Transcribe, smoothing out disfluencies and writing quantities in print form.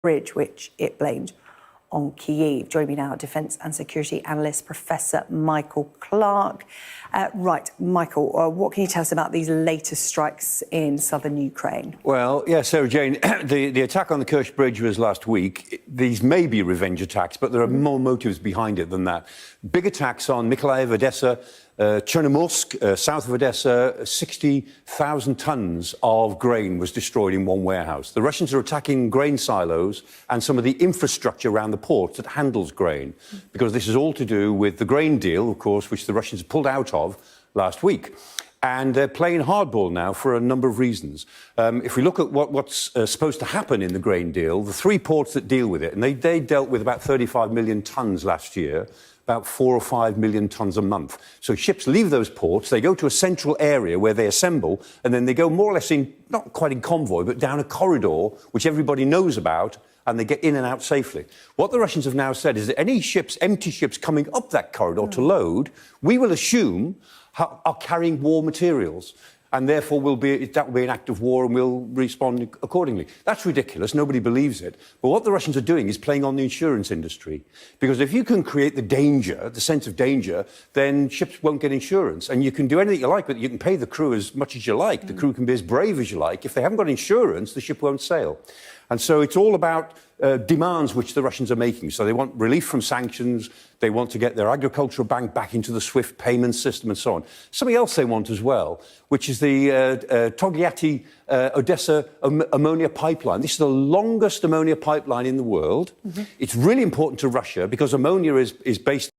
bridge, which it blamed on Kyiv. Joining me now, defence and security analyst Professor Michael Clark. Right, Michael, what can you tell us about these latest strikes in southern Ukraine? Well, yeah, Sarah Jane, the attack on the Kerch Bridge was last week. These may be revenge attacks, but there are more motives behind it than that. Big attacks on Mykolaiv, Odessa, Chernomorsk, south of Odessa, 60,000 tons of grain was destroyed in one warehouse. The Russians are attacking grain silos and some of the infrastructure around the ports that handles grain, because this is all to do with the grain deal, of course, which the Russians pulled out of last week. And they're playing hardball now for a number of reasons. If we look at what's supposed to happen in the grain deal, the three ports that deal with it, and they dealt with about 35 million tons last year, about 4 or 5 million tons a month. So ships leave those ports, they go to a central area where they assemble, and then they go more or less in, not quite in convoy, but down a corridor, which everybody knows about, and they get in and out safely. What the Russians have now said is that any ships, empty ships coming up that corridor to load, we will assume are carrying war materials. And therefore that will be an act of war and we'll respond accordingly. That's ridiculous. Nobody believes it. But what the Russians are doing is playing on the insurance industry. Because if you can create the danger, the sense of danger, then ships won't get insurance. And you can do anything you like, but you can pay the crew as much as you like. The crew can be as brave as you like. If they haven't got insurance, the ship won't sail. And so it's all about demands which the Russians are making. So they want relief from sanctions, they want to get their agricultural bank back into the SWIFT payment system and so on. Something else they want as well, which is the Togliatti-Odessa ammonia pipeline. This is the longest ammonia pipeline in the world. It's really important to Russia because ammonia is based